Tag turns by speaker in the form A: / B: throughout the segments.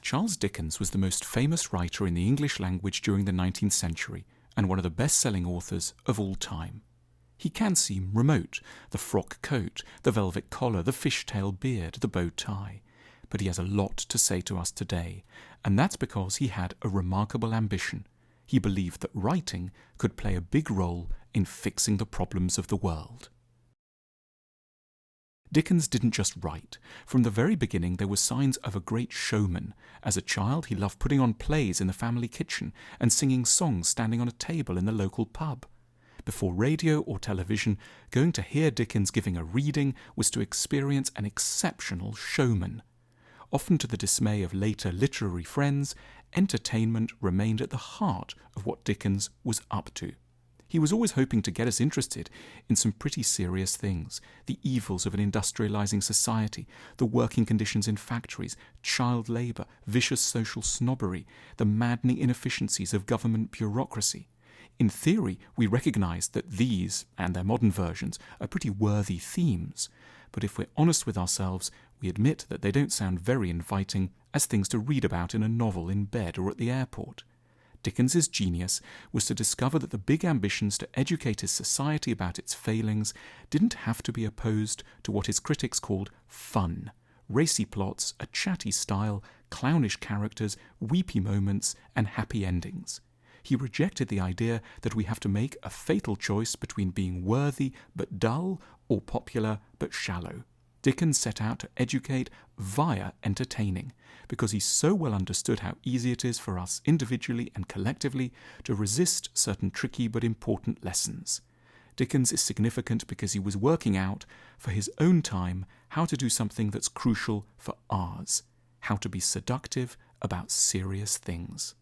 A: Charles Dickens was the most famous writer in the English language during the 19th century and one of the best-selling authors of all time. He can seem remote, the frock coat, the velvet collar, the fishtail beard, the bow tie, but he has a lot to say to us today, and that's because he had a remarkable ambition. He believed that writing could play a big role in fixing the problems of the world. Dickens didn't just write. From the very beginning there were signs of a great showman. As a child he loved putting on plays in the family kitchen and singing songs standing on a table in the local pub. Before radio or television, going to hear Dickens giving a reading was to experience an exceptional showman. Often to the dismay of later literary friends, entertainment remained at the heart of what Dickens was up to. He was always hoping to get us interested in some pretty serious things: the evils of an industrializing society, the working conditions in factories, child labour, vicious social snobbery, the maddening inefficiencies of government bureaucracy. In theory, we recognise that these, and their modern versions, are pretty worthy themes, but if we're honest with ourselves, we admit that they don't sound very inviting as things to read about in a novel in bed or at the airport. Dickens's genius was to discover that the big ambitions to educate his society about its failings didn't have to be opposed to what his critics called fun: racy plots, a chatty style, clownish characters, weepy moments, and happy endings. He rejected the idea that we have to make a fatal choice between being worthy but dull or popular but shallow. Dickens set out to educate via entertaining, because he so well understood how easy it is for us individually and collectively to resist certain tricky but important lessons. Dickens is significant because he was working out, for his own time, how to do something that's crucial for ours: how to be seductive about serious things.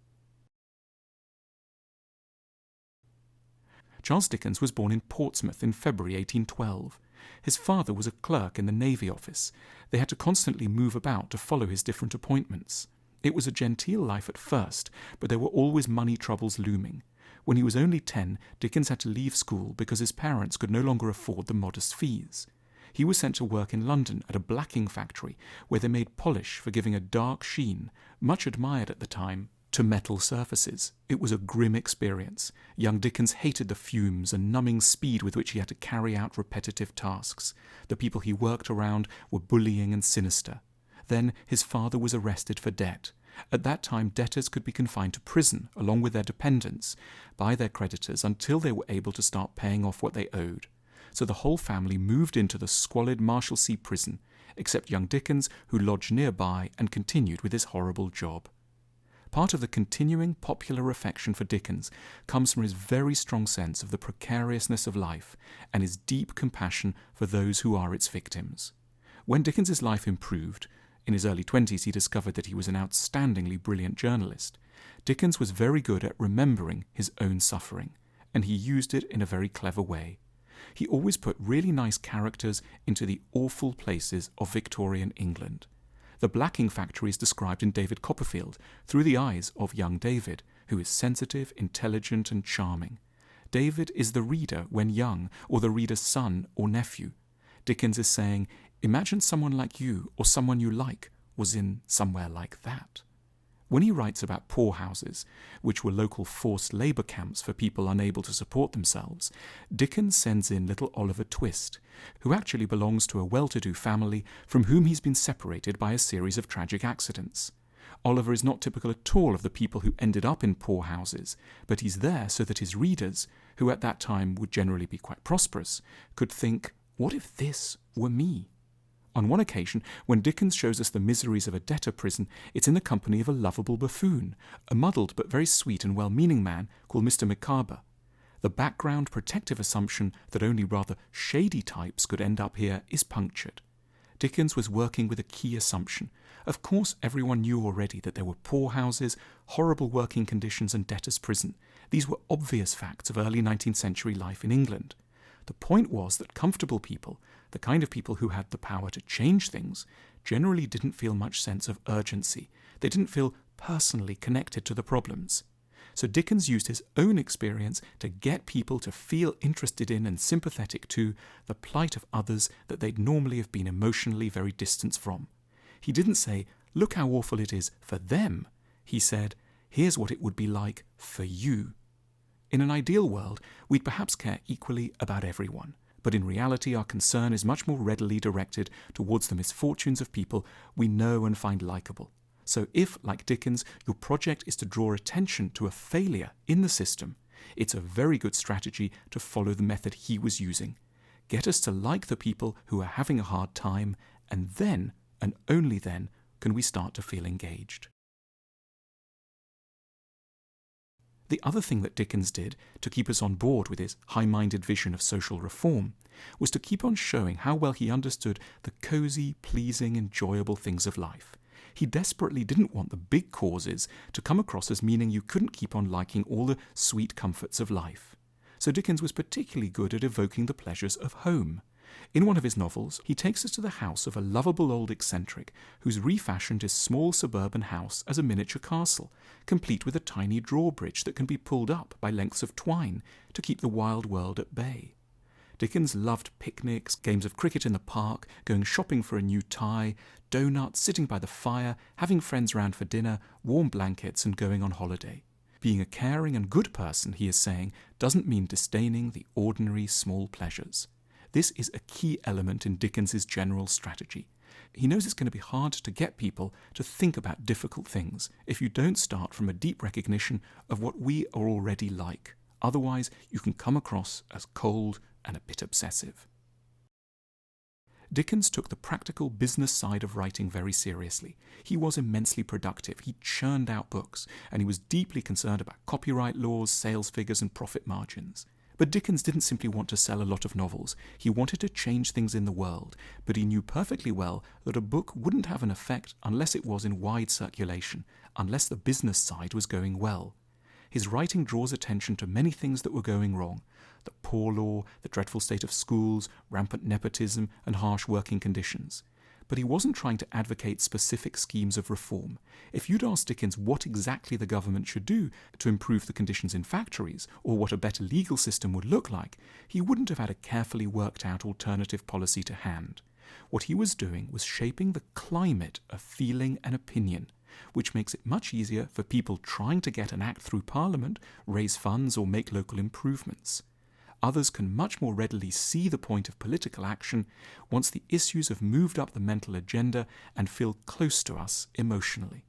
A: Charles Dickens was born in Portsmouth in February 1812. His father was a clerk in the Navy Office. They had to constantly move about to follow his different appointments. It was a genteel life at first, but there were always money troubles looming. When he was only 10, Dickens had to leave school because his parents could no longer afford the modest fees. He was sent to work in London at a blacking factory where they made polish for giving a dark sheen, much admired at the time, to metal surfaces. It was a grim experience. Young Dickens hated the fumes and numbing speed with which he had to carry out repetitive tasks. The people he worked around were bullying and sinister. Then his father was arrested for debt. At that time, debtors could be confined to prison, along with their dependents, by their creditors until they were able to start paying off what they owed. So the whole family moved into the squalid Marshalsea prison, except young Dickens, who lodged nearby and continued with his horrible job. Part of the continuing popular affection for Dickens comes from his very strong sense of the precariousness of life and his deep compassion for those who are its victims. When Dickens's life improved, in his early 20s he discovered that he was an outstandingly brilliant journalist. Dickens was very good at remembering his own suffering, and he used it in a very clever way. He always put really nice characters into the awful places of Victorian England. The blacking factory is described in David Copperfield through the eyes of young David, who is sensitive, intelligent, and charming. David is the reader when young, or the reader's son or nephew. Dickens is saying, imagine someone like you or someone you like was in somewhere like that. When he writes about poorhouses, which were local forced labour camps for people unable to support themselves, Dickens sends in little Oliver Twist, who actually belongs to a well-to-do family from whom he's been separated by a series of tragic accidents. Oliver is not typical at all of the people who ended up in poorhouses, but he's there so that his readers, who at that time would generally be quite prosperous, could think, what if this were me? On one occasion, when Dickens shows us the miseries of a debtor prison, it's in the company of a lovable buffoon, a muddled but very sweet and well-meaning man called Mr. Micawber. The background protective assumption that only rather shady types could end up here is punctured. Dickens was working with a key assumption. Of course, everyone knew already that there were poorhouses, horrible working conditions, and debtors' prison. These were obvious facts of early 19th century life in England. The point was that comfortable people, the kind of people who had the power to change things, generally didn't feel much sense of urgency. They didn't feel personally connected to the problems. So Dickens used his own experience to get people to feel interested in and sympathetic to the plight of others that they'd normally have been emotionally very distant from. He didn't say, Look how awful it is for them. He said, here's what it would be like for you. In an ideal world, we'd perhaps care equally about everyone, but in reality our concern is much more readily directed towards the misfortunes of people we know and find likeable. So if, like Dickens, your project is to draw attention to a failure in the system, it's a very good strategy to follow the method he was using. Get us to like the people who are having a hard time, and then, and only then, can we start to feel engaged. The other thing that Dickens did to keep us on board with his high-minded vision of social reform was to keep on showing how well he understood the cosy, pleasing, enjoyable things of life. He desperately didn't want the big causes to come across as meaning you couldn't keep on liking all the sweet comforts of life. So Dickens was particularly good at evoking the pleasures of home. In one of his novels, he takes us to the house of a lovable old eccentric who's refashioned his small suburban house as a miniature castle, complete with a tiny drawbridge that can be pulled up by lengths of twine to keep the wild world at bay. Dickens loved picnics, games of cricket in the park, going shopping for a new tie, donuts, sitting by the fire, having friends round for dinner, warm blankets, and going on holiday. Being a caring and good person, he is saying, doesn't mean disdaining the ordinary small pleasures. This is a key element in Dickens's general strategy. He knows it's going to be hard to get people to think about difficult things if you don't start from a deep recognition of what we are already like. Otherwise, you can come across as cold and a bit obsessive. Dickens took the practical business side of writing very seriously. He was immensely productive. He churned out books, and he was deeply concerned about copyright laws, sales figures, and profit margins. But Dickens didn't simply want to sell a lot of novels. He wanted to change things in the world, but he knew perfectly well that a book wouldn't have an effect unless it was in wide circulation, unless the business side was going well. His writing draws attention to many things that were going wrong: the poor law, the dreadful state of schools, rampant nepotism, and harsh working conditions. But he wasn't trying to advocate specific schemes of reform. If you'd asked Dickens what exactly the government should do to improve the conditions in factories, or what a better legal system would look like, he wouldn't have had a carefully worked out alternative policy to hand. What he was doing was shaping the climate of feeling and opinion, which makes it much easier for people trying to get an act through Parliament, raise funds, or make local improvements. Others can much more readily see the point of political action once the issues have moved up the mental agenda and feel close to us emotionally.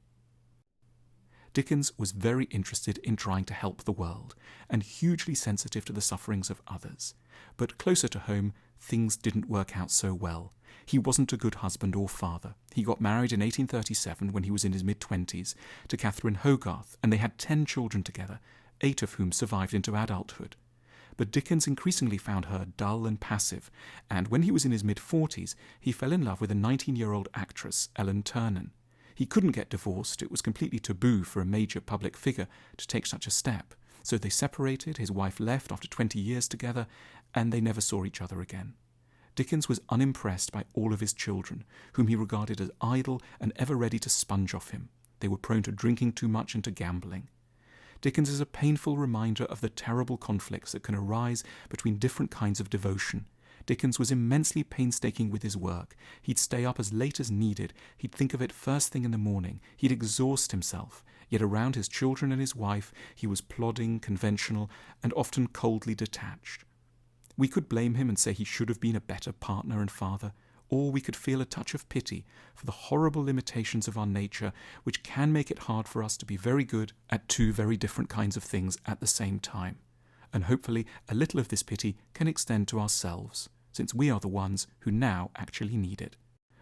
A: Dickens was very interested in trying to help the world and hugely sensitive to the sufferings of others. But closer to home, things didn't work out so well. He wasn't a good husband or father. He got married in 1837 when he was in his mid-20s to Catherine Hogarth, and they had 10 children together, 8 of whom survived into adulthood. But Dickens increasingly found her dull and passive, and when he was in his mid-40s, he fell in love with a 19-year-old actress, Ellen Ternan. He couldn't get divorced. It was completely taboo for a major public figure to take such a step. So they separated, his wife left after 20 years together, and they never saw each other again. Dickens was unimpressed by all of his children, whom he regarded as idle and ever ready to sponge off him. They were prone to drinking too much and to gambling. Dickens is a painful reminder of the terrible conflicts that can arise between different kinds of devotion. Dickens was immensely painstaking with his work. He'd stay up as late as needed. He'd think of it first thing in the morning. He'd exhaust himself. Yet around his children and his wife, he was plodding, conventional, and often coldly detached. We could blame him and say he should have been a better partner and father, or we could feel a touch of pity for the horrible limitations of our nature, which can make it hard for us to be very good at 2 very different kinds of things at the same time. And hopefully a little of this pity can extend to ourselves, since we are the ones who now actually need it.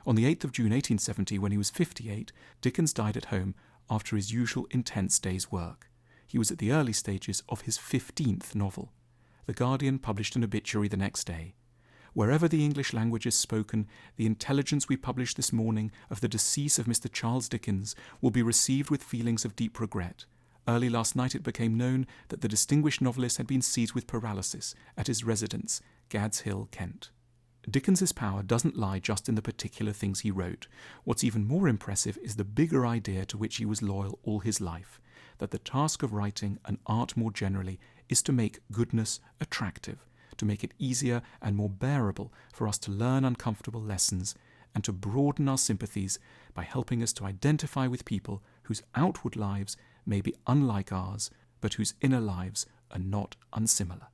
A: On the 8th of June 1870, when he was 58, Dickens died at home after his usual intense day's work. He was at the early stages of his 15th novel. The Guardian published an obituary the next day. Wherever the English language is spoken, the intelligence we publish this morning of the decease of Mr. Charles Dickens will be received with feelings of deep regret. Early last night it became known that the distinguished novelist had been seized with paralysis at his residence, Gad's Hill, Kent. Dickens's power doesn't lie just in the particular things he wrote. What's even more impressive is the bigger idea to which he was loyal all his life, that the task of writing, and art more generally, is to make goodness attractive, to make it easier and more bearable for us to learn uncomfortable lessons, and to broaden our sympathies by helping us to identify with people whose outward lives may be unlike ours, but whose inner lives are not unsimilar.